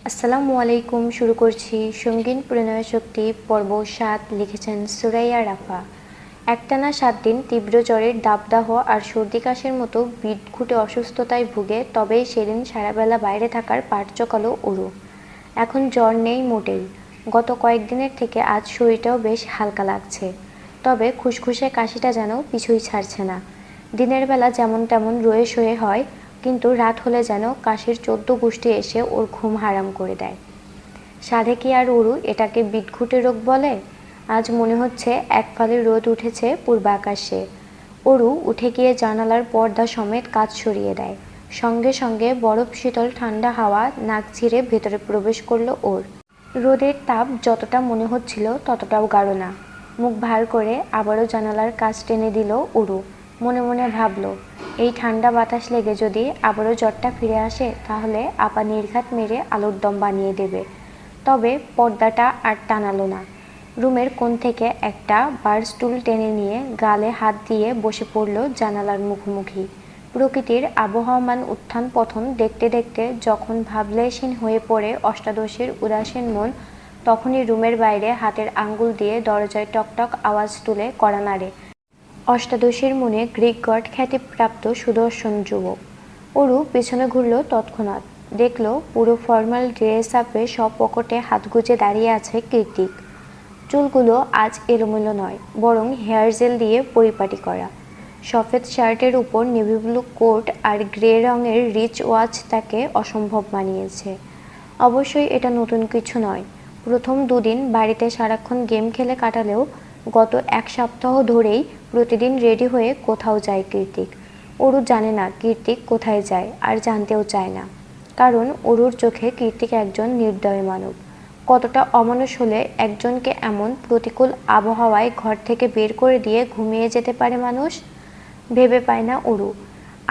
আসসালামু আলাইকুম। শুরু করছি সঙ্গীন প্রণয় শক্তি পর্ব ৭। লিখেছেন সুরাইয়া রাফা। একটানা ৭ দিন তীব্র জ্বরের দাবদাহ আর সর্দি কাশির মতো বিদঘুটে অসুস্থতায় ভুগে তবেই সেদিন সারাবেলা বাইরে থাকার পাট চোকালো উরু। এখন জ্বর নেই মোটেই। গত কয়েকদিনের থেকে আজ শরীরটাও বেশ হালকা লাগছে, তবে খুসখুসে কাশিটা যেন পিছুই ছাড়ছে না। দিনের বেলা যেমন তেমন রয়ে সয়ে হয়, কিন্তু রাত হলে যেন কাশির 14 গোষ্ঠী এসে ওর ঘুম হারাম করে দেয়। সাধে কি আর উরু এটাকে বিদঘুটে রোগ বলে? আজ মনে হচ্ছে এক ফালি রোদ উঠেছে পূর্বাকাশে। অরু উঠে গিয়ে জানালার পর্দা সমেত কাচ সরিয়ে দেয়। সঙ্গে সঙ্গে বরফ শীতল ঠান্ডা হাওয়া নাক ছিঁড়ে ভেতরে প্রবেশ করলো ওর। রোদের তাপ যতটা মনে হচ্ছিল ততটাও গাঢ় না। মুখ ভার করে আবারও জানালার কাচ টেনে দিল উরু। মনে মনে ভাবল, এই ঠান্ডা বাতাস লেগে যদি আবারও জ্বরটা ফিরে আসে তাহলে আপা নির্ঘাত মেরে আলুর দম বানিয়ে দেবে। তবে পর্দাটা আর টানালো না। রুমের কোণ থেকে একটা বার স্টুল টেনে নিয়ে গালে হাত দিয়ে বসে পড়ল জানালার মুখোমুখি। প্রকৃতির আবহমান উত্থান পতন দেখতে দেখতে যখন ভাবলেশহীন হয়ে পড়ে অষ্টাদশীর উদাসীন মন, তখনই রুমের বাইরে হাতের আঙ্গুল দিয়ে দরজায় টকটক আওয়াজ তুলে কড়া নাড়ে অষ্টাদশীর মনে গ্রিক গড খ্যাতিপ্রাপ্ত সুদর্শন যুবক। অরু পেছনে ঘুরল তৎক্ষণাৎ। দেখল পুরো ফর্মাল ড্রেস আপে সব পকেটে হাত গুজে দাঁড়িয়ে আছে কীর্তিক। চুলগুলো আজ এলোমেলো নয়, বরং হেয়ার জেল দিয়ে পরিপাটি করা। সফেদ শার্টের উপর নেভি ব্লু কোট আর গ্রে রঙের রিচ ওয়াচ তাকে অসম্ভব মানিয়েছে। অবশ্যই এটা নতুন কিছু নয়। প্রথম দুদিন বাড়িতে সারাক্ষণ গেম খেলে কাটালেও গত এক সপ্তাহ ধরেই প্রতিদিন রেডি হয়ে কোথাও যায় কীর্তিক। অরু জানে না কীর্তিক কোথায় যায়, আর জানতেও চায় না। কারণ অরুর চোখে কীর্তিক একজন নির্দয় মানব। কতটা অমানুষ হলে একজনকে এমন প্রতিকূল আবহাওয়ায় ঘর থেকে বের করে দিয়ে ঘুমিয়ে যেতে পারে মানুষ? ভেবে পায় না অরু।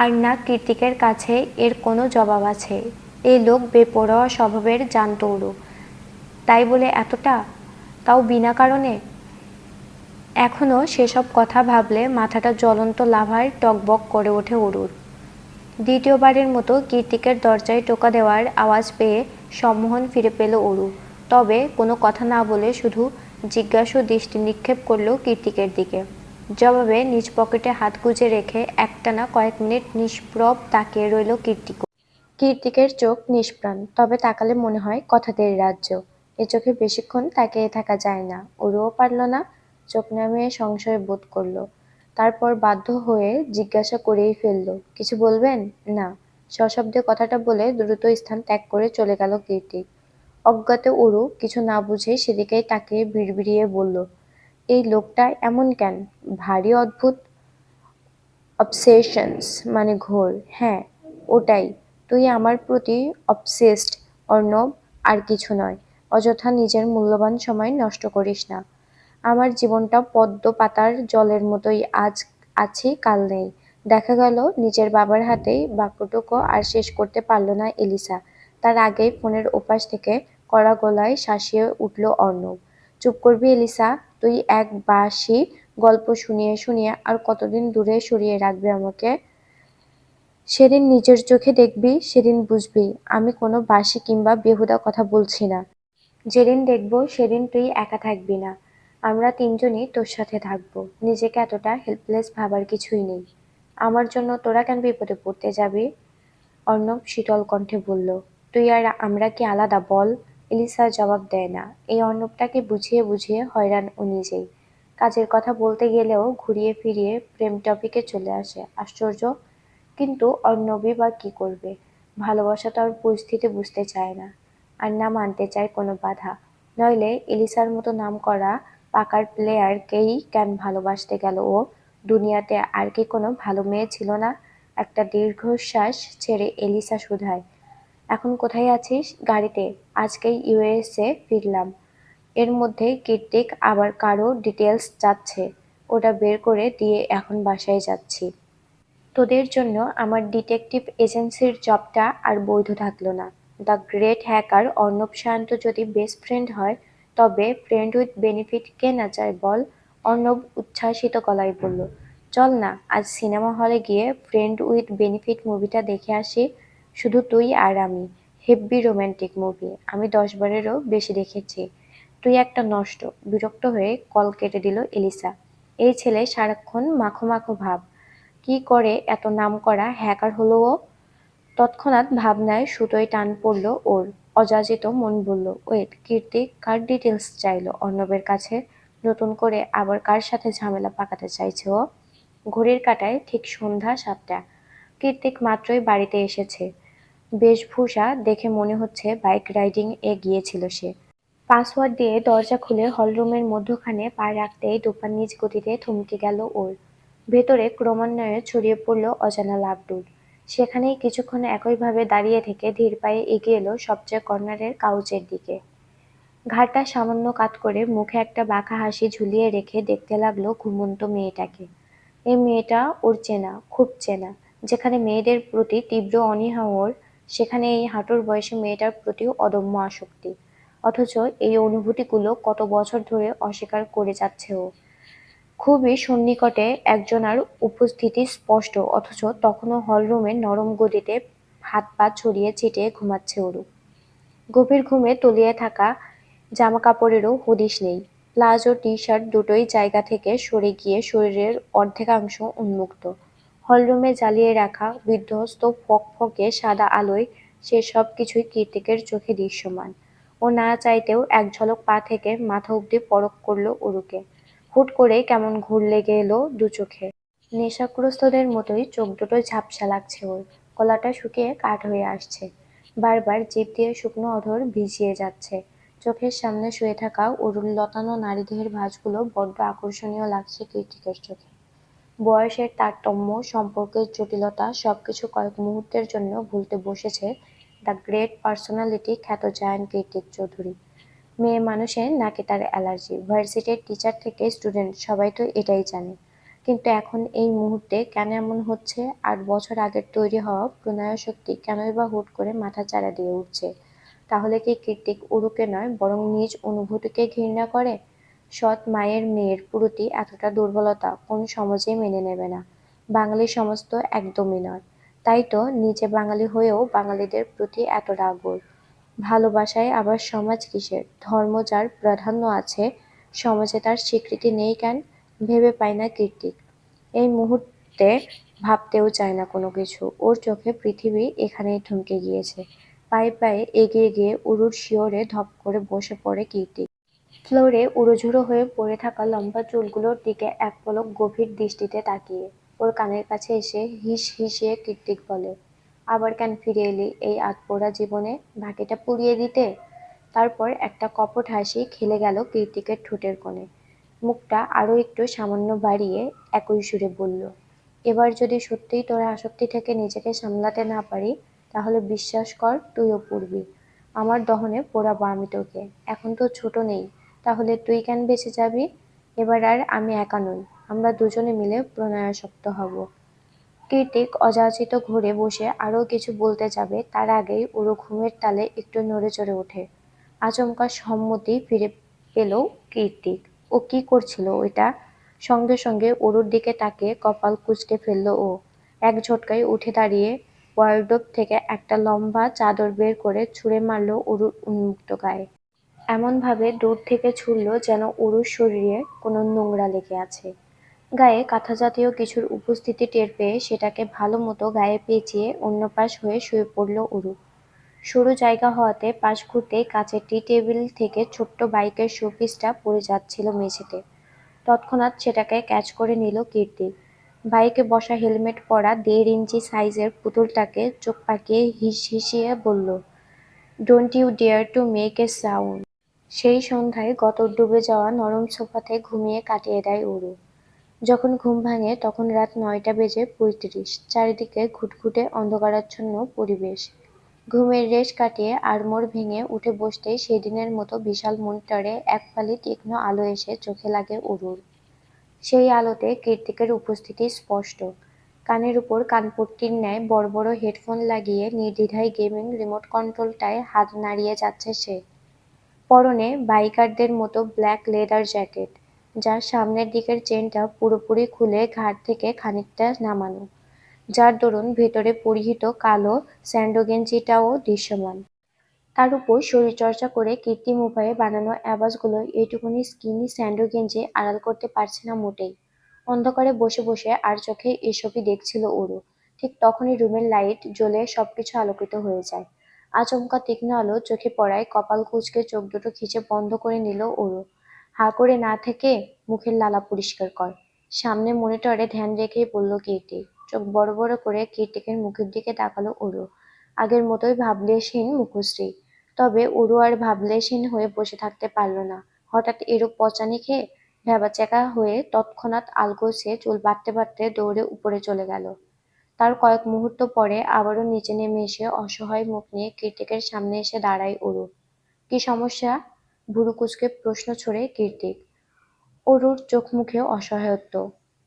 আর না কীর্তিকের কাছে এর কোনো জবাব আছে। এই লোক বেপরোয়া স্বভাবের জানত অরু। তাই বলে এতটা, তাও বিনা কারণে। এখনও সেসব কথা ভাবলে মাথাটা জ্বলন্ত লাভায় টগবগ করে ওঠে অরুর। দ্বিতীয়বারের মতো কীর্তিকের দরজায় টোকা দেওয়ার আওয়াজ পেয়ে সম্মোহন ফিরে পেল অরু। তবে কোনো কথা না বলে শুধু জিজ্ঞাসু দৃষ্টি নিক্ষেপ করল কীর্তিকের দিকে। জবাবে নিজ পকেটে হাত গুজে রেখে একটানা কয়েক মিনিট নিষ্প্রভ তাকিয়ে রইল কীর্তিক। কীর্তিকের চোখ নিষ্প্রাণ, তবে তাকালে মনে হয় কথাদের রাজ্য। এ চোখে বেশিক্ষণ তাকিয়ে থাকা যায় না। অরুও পারল না। চোখ নামিয়ে সংশয় বোধ করল। তারপর বাধ্য হয়ে জিজ্ঞাসা করেই ফেলল, কিছু বলবেন? না। সশব্দে কথাটা বলে দ্রুত স্থান ত্যাগ করে চলে গেল কীর্তিক। অজ্ঞাতে অরু কিছু না বুঝে সেদিকেই তাকিয়ে বিড়বিড়িয়ে বলল, এই লোকটা এমন কেন? ভারী অদ্ভুত। অবসেশনস মানে ঘোর। হ্যাঁ, ওটাই। তুই আমার প্রতি অবসেসড, অর্ণব, আর কিছু নয়। অযথা নিজের মূল্যবান সময় নষ্ট করিস না। আমার জীবনটা পদ্ম পাতার জলের মতোই, আজ আছি কাল নেই। দেখা গেল নিজের বাবার হাতেই বাক্যটুকু আর শেষ করতে পারল না এলিসা। তার আগেই ফোনের ওপাশ থেকে কড়া গলায় শাসিয়ে উঠল অর্ণব, চুপ করবি এলিসা? তুই এক বাসি গল্প শুনিয়ে শুনিয়ে আর কতদিন দূরে সরিয়ে রাখবি আমাকে? সেদিন নিজের চোখে দেখবি, সেদিন বুঝবি আমি কোনো বাসি কিংবা বেহুদা কথা বলছি না। যেদিন দেখব সেদিন তুই একা থাকবি না, আমরা তিনজনই তোর সাথে থাকবো। নিজেকে এতটা হেল্পলেস ভাবার কিছুই নেই। আমার জন্য তোরা কেন বিপদে পড়তে যাবি? অর্ণব শীতল কণ্ঠে বলল, তুই আর আমরা কি আলাদা বল? এলিসা জবাব দেয় না। এই অর্ণবটাকে বুঝিয়ে বুঝিয়ে হয়রান ও নিজেই। কাজের কথা বলতে গেলেও ঘুরিয়ে ফিরিয়ে প্রেম টপিকে চলে আসে। আশ্চর্য। কিন্তু অর্ণবই বা কি করবে? ভালোবাসা তো আর পরিস্থিতি বুঝতে চায় না, আর না মানতে চায় কোনো বাধা। নইলে এলিসার মতো নামকরা পাকার প্লেয়ারকেই কেন ভালোবাসতে গেল ও? দুনিয়াতে আর কি কোনো ভালো মেয়ে ছিল না? একটা দীর্ঘশ্বাস ছেড়ে এলিসা শুধায়, এখন কোথায় আছিস? গাড়িতে। আজকেই ইউএসএ ফিরলাম। এর মধ্যেই কীর্তিক আবার কারো ডিটেলস চাচ্ছে। ওটা বের করে দিয়ে এখন বাসায় যাচ্ছি। তোদের জন্য আমার ডিটেকটিভ এজেন্সির জবটা আর বৈধ থাকলো না। The great hacker Arnab Sayanta যদি বেস্ট ফ্রেন্ড হয়, তবে ফ্রেন্ড উইথ বেনিফিট কে না চায় বল? অর্ণব উচ্ছ্বাসিত গলায় বলল, চল না আজ সিনেমা হলে গিয়ে ফ্রেন্ড উইথ বেনিফিট মুভিটা দেখে আসি, শুধু তুই আর আমি। হেব্বি রোমান্টিক মুভি, আমি 10 বারেরও বেশি দেখেছি। তুই একটা নষ্ট। বিরক্ত হয়ে কল কেটে দিল এলিসা। এই ছেলে সারাক্ষণ মাখো মাখো ভাব। কি করে এত নামকরা হ্যাকার হলো ও? তৎক্ষণাৎ ভাবনায় সুতোয় টান পড়ল ওর। অযাচিত মন বলল, ওয়েট, কীর্তি কার ডিটেলস চাইলো অর্ণবের কাছে? নতুন করে আবার কার সাথে ঝামেলা পাকাতে চাইছে ও? ঘড়ির কাঁটায় ঠিক সন্ধ্যা 7টা। কীর্তিক মাত্রই বাড়িতে এসেছে। বেশভূষা দেখে মনে হচ্ছে বাইক রাইডিং এ গিয়েছিল সে। পাসওয়ার্ড দিয়ে দরজা খুলে হলরুমের মধ্যখানে পা রাখতেই দোপান নিজ গতিতে থমকে গেল ওর। ভেতরে ক্রমান্বয়ে ছড়িয়ে পড়ল অজানা লাফডুর। সেখানেই কিছুক্ষণ একইভাবে দাঁড়িয়ে থেকে ধীর পায়ে এগিয়ে এলো সবচেয়ে কর্নারের কাউচের দিকে। ঘাড়টা সামান্য কাত করে মুখে একটা বাঁকা হাসি ঝুলিয়ে রেখে দেখতে লাগলো ঘুমন্ত মেয়েটাকে। এই মেয়েটা ওর চেনা, খুব চেনা। যেখানে মেয়েদের প্রতি তীব্র অনীহা ওর, সেখানে এই হাঁটুর বয়সী মেয়েটার প্রতিও অদম্য আসক্তি। অথচ এই অনুভূতিগুলো কত বছর ধরে অস্বীকার করে যাচ্ছে ও। খুবই সন্নিকটে একজনার উপস্থিতি স্পষ্ট, অথচ তখনও হলরুমের নরম গদিতে হাত পা ছড়িয়ে ছিটিয়ে ঘুমাচ্ছে ওরু। গভীর ঘুমে তলিয়ে থাকা জামাকাপড়েরও হদিশ নেই। প্লাজো টি-শার্ট দুটোই জায়গা থেকে সরে গিয়ে শরীরের অর্ধেকাংশ উন্মুক্ত। হলরুমে জ্বালিয়ে রাখা বিধ্বস্ত ফকফকে সাদা আলোয় সে সব কিছুই কীর্তিকের চোখে দৃশ্যমান। ও না চাইতেও এক ঝলক পা থেকে মাথা অব্দি পরখ করল অরুকে। হুট করেই কেমন ঘোর লেগে এলো দুচোখে। নেশাগ্রস্তদের মতোই চোখ দুটো ঝাপসা লাগছে ওর। গলাটা শুকিয়ে কাঠ হয়ে আসছে। বারবার জিভ দিয়ে শুকনো অধর ভিজিয়ে যাচ্ছে। চোখের সামনে শুয়ে থাকা অরুর লতানো নারীদেহের ভাঁজগুলো বড্ড আকর্ষণীয় লাগছে কীর্তিকের চোখে। বয়সের তারতম্য, সম্পর্কের জটিলতা সবকিছু কয়েক মুহূর্তের জন্য ভুলতে বসেছে দ্য গ্রেট পার্সোনালিটি খ্যাত জায়ান্ট কীর্তিক চৌধুরী। মেয়ে মানুষে নাকি তার অ্যালার্জি, ভার্সিটির টিচার থেকে স্টুডেন্ট সবাই তো এটাই জানে। কিন্তু এখন এই মুহূর্তে কেন এমন হচ্ছে? 8 বছর আগের তৈরি হওয়া প্রণয়াসক্তি কেনই বা হুট করে মাথাচাড়া দিয়ে উঠছে? তাহলে কি কীর্তিক অরুকে নয় বরং নিজ অনুভূতিকে ঘৃণা করে? সৎ মায়ের মেয়ের প্রতি এতটা দুর্বলতা কোন সমাজেই মেনে নেবে না। বাঙালি সমাজ তো একদমই নয়। তাই তো নিজে বাঙালি হয়েও বাঙালিদের প্রতি এত রাগ ওর। ভালোবাসায় আবার সমাজ কিসের? ধর্ম যার প্রাধান্য আছে, সমাজে তার স্বীকৃতি নেই কেন? ভেবে পায় না কীর্তিক। এই মুহূর্তে ভাবতেও চায় না কোনো কিছু। ওর চোখে পৃথিবী এখানেই থমকে গিয়েছে। পায়ে পায়ে এগিয়ে গিয়ে উরুর শিয়রে ধপ করে বসে পড়ে কীর্তিক। ফ্লোরে উড়োঝুড়ো হয়ে পড়ে থাকা লম্বা চুলগুলোর দিকে এক পলক গভীর দৃষ্টিতে তাকিয়ে ওর কানের কাছে এসে হিস হিসিয়ে কীর্তিক বলে, আবার কেন ফিরে এলি এই আধপোড়া জীবনে? বাকিটা পুড়িয়ে দিতে? তারপর একটা কপট হাসি খেলে গেল কীর্তিকের ঠোঁটের কোণে। মুখটা আরো একটু সামান্য বাড়িয়ে একই সুরে বলল, এবার যদি সত্যিই তোর আসক্তি থেকে নিজেকে সামলাতে না পারি, তাহলে বিশ্বাস কর তুইও পুড়বি। আমার দহনে পোড়াবো আমি তোকে। এখন তো ছোট নেই, তাহলে তুই কেন বেঁচে যাবি? এবার আর আমি একা নই, আমরা দুজনে মিলে প্রণয়াসক্ত হব। কীর্তিক অযাচিত ঘুরে বসে আরও কিছু বলতে যাবে তার আগেই ওর ঘুমের তালে একটু নড়ে চড়ে ওঠে। আচমকা সম্মতি ফিরে পেল কীর্তিক। ও কি করছিল ওইটা? সঙ্গে সঙ্গে অরুর দিকে তাকিয়ে কপাল কুঁচকে ফেলল ও। এক ঝটকায় উঠে দাঁড়িয়ে ওয়ারড্রোব থেকে একটা লম্বা চাদর বের করে ছুঁড়ে মারল অরুর উন্মুক্ত গায়ে। এমনভাবে দূর থেকে ছুড়ল যেন অরুর শরীরে কোনো নোংরা লেগে আছে। গায়ে কাঁথা জাতীয় কিছুর উপস্থিতি টের পেয়ে সেটাকে ভালো মতো গায়ে পেঁচিয়ে অন্য পাশ হয়ে শুয়ে পড়ল অরু। সরু জায়গা হওয়াতে পাশ ঘুরতেই কাচের টি টেবিল থেকে ছোট্ট বাইকের শোপিসটা পড়ে যাচ্ছিল মেঝেতে। তৎক্ষণাৎ সেটাকে ক্যাচ করে নিল কীর্তি। বাইকে বসা হেলমেট পরা 1.5 ইঞ্চি সাইজের পুতুলটাকে চোখ পাকিয়ে হিস হিসিয়ে বলল, don't you dare to make a sound. সেই সন্ধ্যায় গতর ডুবে যাওয়া নরম সোফাতে ঘুমিয়ে কাটিয়ে দেয় অরু। যখন ঘুম ভাঙে তখন রাত 9টা বেজে 35। চারিদিকে ঘুটঘুটে অন্ধকারাচ্ছন্ন পরিবেশ। ঘুমের রেশ কাটিয়ে আড়মোড় ভেঙে উঠে বসতেই সেদিনের মতো বিশাল মনিটরে এক ফালি তীক্ষ্ণ আলো এসে চোখে লাগে অরুর। সেই আলোতে কীর্তিকের উপস্থিতি স্পষ্ট। কানের উপর কানপট্টির ন্যায় বড় বড় হেডফোন লাগিয়ে নির্দ্বিধায় গেমিং রিমোট কন্ট্রোলটায় হাত নাড়িয়ে যাচ্ছে সে। পরনে বাইকারদের মতো ব্ল্যাক লেদার জ্যাকেট, যার সামনের দিকের চেনটা পুরোপুরি খুলে ঘাড় থেকে খানিকটা নামানো, যার দরুন ভেতরে পরিহিত কালো স্যান্ডো গেঞ্জিটাও দৃশ্যমান। তার উপর শরীরচর্চা করে কৃত্রিম উপায়ে বানানো অ্যাবাসগুলো এইটুকুনি স্কিনি স্যান্ডো গেঞ্জি আড়াল করতে পারছে না মোটেই। অন্ধকারে বসে বসে আর চোখে এসবই দেখছিল ওরু। ঠিক তখনই রুমের লাইট জ্বলে সবকিছু আলোকিত হয়ে যায়। আচমকা তীক্ষ্ণ আলো চোখে পড়ায় কপাল কুঁচকে চোখ দুটো খিচে বন্ধ করে নিল ওরু। হাঁ করে না থেকে মুখের লালা পরিষ্কার কর। সামনে মনিটরে ধ্যান রেখেই বলল কীর্তি। চোখ বড় বড় করে কীর্তিকের মুখের দিকে তাকালো ওরু। আগের মতোই ভাবলেশহীন মুখশ্রী। তবে ওরু আর ভাবলেশহীন হয়ে বসে থাকতে পারল না। হঠাৎ এরূপ পচানি খেয়ে ভ্যাবাচ্যাকা হয়ে তৎক্ষণাৎ আলগোছে চুল বাঁধতে বাঁধতে দৌড়ে উপরে চলে গেল। তার কয়েক মুহূর্ত পরে আবারও নিচে নেমে এসে অসহায় মুখ নিয়ে কীর্তিকের সামনে এসে দাঁড়ায় অরু। কি সমস্যা? ভুরু কুঁচকে প্রশ্ন ছড়ে কীর্তিক। অরুর চোখ মুখে অসহায়ত্ব,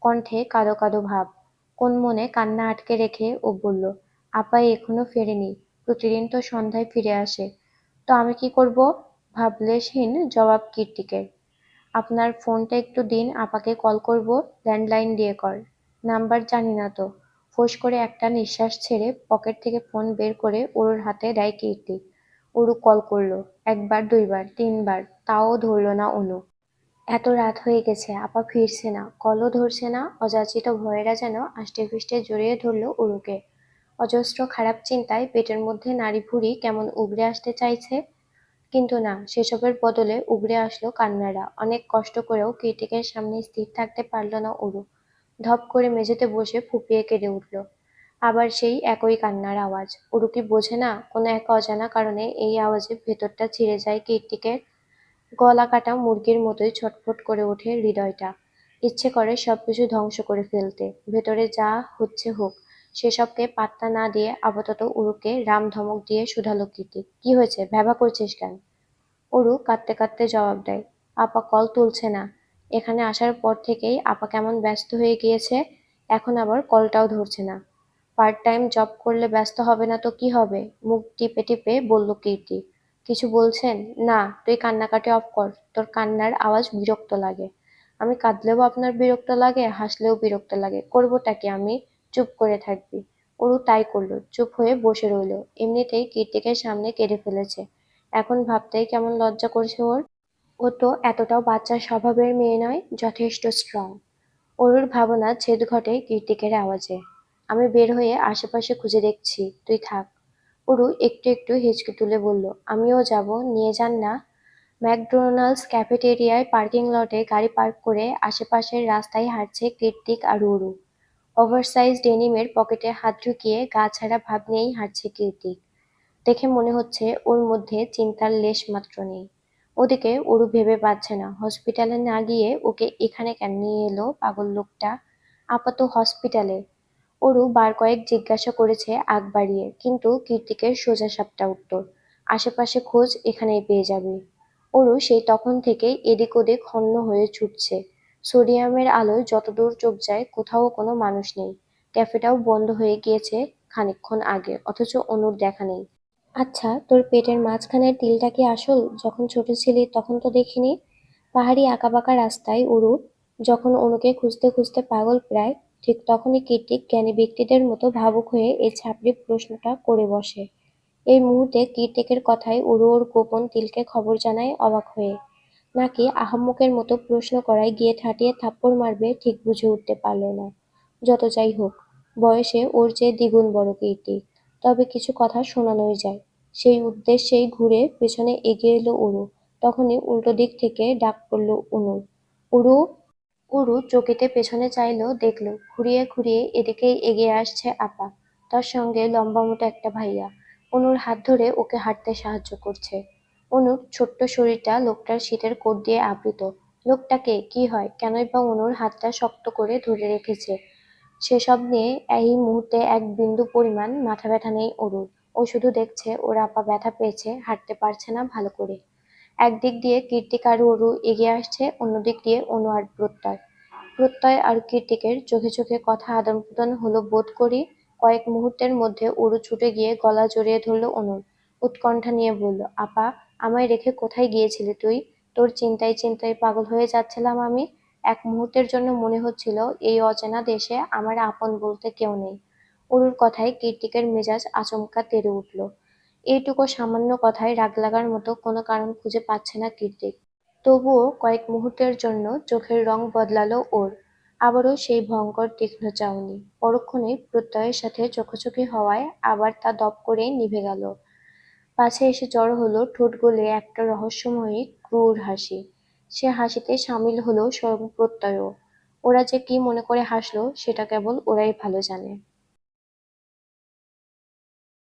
কণ্ঠে কাঁদো কাঁদো ভাব। কোন মনে কান্না আটকে রেখে ও বলল, আপা এখনো ফেরেনি। প্রতিদিন তো সন্ধ্যায় ফিরে আসে। তো আমি কি করব? ভাবলেশহীন জবাব কীর্তিকের। আপনার ফোনটা একটু দিন, আপাকে কল করব। ল্যান্ডলাইন দিয়ে কর। নাম্বার জানি না তো। ফোঁস করে একটা নিঃশ্বাস ছেড়ে পকেট থেকে ফোন বের করে অরুর হাতে দেয় কীর্তি। অরু কল করলো। একবার, দুইবার, তিনবার, তাও ধরল না অনু। এত রাত হয়ে গেছে, আপা ফিরছে না, কলও ধরছে না। অযাচিত ভয়েরা যেন আষ্টেপৃষ্ঠে জড়িয়ে ধরল অরুকে। অজস্র খারাপ চিন্তায় পেটের মধ্যে নাড়িভুড়ি কেমন উগরে আসতে চাইছে। কিন্তু না, সেসবের বদলে উগরে আসলো কান্নারা। অনেক কষ্ট করেও কীর্তিকের সামনে স্থির থাকতে পারল না অরু। ধপ করে মেঝেতে বসে ফুঁপিয়ে কেঁদে উঠল। আবার সেই একই কান্নার আওয়াজ। অরু কি বোঝে না, কোনো এক অজানা কারণে এই আওয়াজে ভেতরটা ছিঁড়ে যায় কীর্তিকের। গলা কাটা মুরগির মতোই ছটফট করে ওঠে হৃদয়টা। ইচ্ছে করে সবকিছু ধ্বংস করে ফেলতে। ভেতরে যা হচ্ছে হোক, সেসবকে পাত্তা না দিয়ে আপাতত অরুকে রাম ধমক দিয়ে শুধালো কীর্তি। কি হয়েছে, ভ্যাবা করছিস কেন? অরু কাঁদতে কাঁদতে জবাব দেয়, আপা কল তুলছে না। এখানে আসার পর থেকেই আপা কেমন ব্যস্ত হয়ে গিয়েছে। এখন আবার কলটাও ধরছে না। পার্ট টাইম জব করলে ব্যস্ত হবে না তো কি হবে? মুখ টিপে টিপে বলল কীর্তি। কিছু বলছেন? না, তুই কান্নাকাটি অফ কর। তোর কান্নার আওয়াজ বিরক্ত লাগে। আমি কাঁদলেও আপনার বিরক্ত লাগে, হাসলেও বিরক্ত লাগে। করবোটা কি আমি? চুপ করে থাকবি। অরু তাই করলো, চুপ হয়ে বসে রইল। এমনিতেই কীর্তিকের সামনে কেঁদে ফেলেছে। এখন ভাবতেই কেমন লজ্জা করছে ওর। ও তো এতটাও বাচ্চা স্বভাবের মেয়ে নয়, যথেষ্ট স্ট্রং। অরুর ভাবনা ছেদ ঘটে কীর্তিকের আওয়াজে। আমি বের হয়ে আশেপাশে খুঁজে দেখছি, তুই থাক। অরু একটু একটু হেঁচকি তুলে বলল, আমিও যাব, নিয়ে যান না। ম্যাকডোনাল্ডস ক্যাফেটেরিয়ায় পার্কিং লটে গাড়ি পার্ক করে আশেপাশের রাস্তায় হাঁটছে কীর্তিক আর অরু। ওভারসাইজ ডেনিমের পকেটে হাত ঢুকিয়ে গা ছাড়া ভাব নিয়েই হাঁটছে কীর্তিক। দেখে মনে হচ্ছে ওর মধ্যে চিন্তার লেশ মাত্র নেই। ওদিকে অরু ভেবে পাচ্ছে না, হসপিটালে না গিয়ে ওকে এখানে কেন নিয়ে এলো পাগল লোকটা। আপাতত হসপিটালে। অরু বার কয়েক জিজ্ঞাসা করেছে আগ বাড়িয়ে, কিন্তু কীর্তিকের সোজাসাপটা উত্তর, আশেপাশে খোঁজ, এখানেই পেয়ে যাবি। অরু সেই তখন থেকেই এদিক ওদিক হন্য হয়ে ছুটছে। সোডিয়ামের আলোয় যতদূর চোখ যায় কোথাও কোনো মানুষ নেই। ক্যাফেটাও বন্ধ হয়ে গিয়েছে খানিকক্ষণ আগে, অথচ অনুর দেখা নেই। আচ্ছা, তোর পেটের মাঝখানের তিলটা কি আসল? যখন ছোট ছিলি তখন তো দেখিনি। পাহাড়ি আঁকাবাঁকা রাস্তায় অরু যখন অনুকে খুঁজতে খুঁজতে পাগল প্রায়, ঠিক তখনই কীর্তিক জ্ঞানী ব্যক্তিদের মতো ভাবুক হয়ে এই ছাপড়ি প্রশ্নটা করে বসে। এই মুহূর্তে কীর্তিকের কথায় অরু ওর গোপন তিলকে খবর জানায় অবাক হয়ে। নাকি আহাম্মকের মতো প্রশ্ন করায় গিয়ে ঠাটিয়ে থাপ্পড় মারবে ঠিক বুঝে উঠতে পারল না। যত যাই হোক, বয়সে ওর চেয়ে দ্বিগুণ বড় কীর্তি। তবে কিছু কথা শোনানোই যায়। সেই উদ্দেশ্যেই ঘুরে পেছনে এগিয়ে এলো অরু। তখনই উল্টো দিক থেকে ডাক পড়ল অনুর। অরু! অরু চকিতে পেছনে চাইল, দেখল ঘুরিয়ে ঘুরিয়ে এদিকেই এগিয়ে আসছে আপা। তার সঙ্গে লম্বামোটা একটা ভাইয়া। অনুর হাত ধরে ওকে হাঁটতে সাহায্য করছে। অনুর ছোট্ট শরীরটা লোকটার শীতের কোট দিয়ে আবৃত। লোকটাকে কি হয়, কেনই বা অনুর হাতটা শক্ত করে ধরে রেখেছে, সেসব নিয়ে এই মুহূর্তে এক বিন্দু পরিমাণ মাথা ব্যথা নেই অরুর। ও শুধু দেখছে ওর আপা ব্যথা পেয়েছে, হাঁটতে পারছে না ভালো করে। একদিক দিয়ে কীর্তিক আর অরু এগিয়ে আসছে, অন্যদিক দিয়ে অনু আর প্রত্যয়। প্রত্যয় আর কীর্তিকের চোখে চোখে কথা আদান প্রদান হলো বোধ করি। কয়েক মুহূর্তের মধ্যে অরু ছুটে গিয়ে গলা জড়িয়ে ধরল অনুর। উৎকণ্ঠা নিয়ে বলল, আপা, আমায় রেখে কোথায় গিয়েছিলি তুই? তোর চিন্তায় চিন্তায় পাগল হয়ে যাচ্ছিলাম আমি। এক মুহূর্তের জন্য মনে হচ্ছিল এই অচেনা দেশে আমার আপন বলতে কেউ নেই। অরুর কথায় কীর্তিকের মেজাজ আচমকা তেড়ে উঠল। এইটুকু সামান্য কথায় রাগ লাগার মতো কোনো কারণ খুঁজে পাচ্ছে না কৃতিক। তবুও কয়েক মুহূর্তের জন্য চোখের রং বদলালো ওর। আবারও সেই ভয়ঙ্কর তীক্ষ্ণ চাহনি। পরক্ষণেই প্রত্যয়ের সাথে চোখাচোখি হওয়ায় আবার তা দপ করে নিভে গেল। পাছে এসে জড়ো হলো ঠোঁট গলিয়ে একটা রহস্যময়ী ক্রূর হাসি। সে হাসিতে সামিল হলো স্বয়ং প্রত্যয়ও। ওরা যে কি মনে করে হাসলো সেটা কেবল ওরাই ভালো জানে।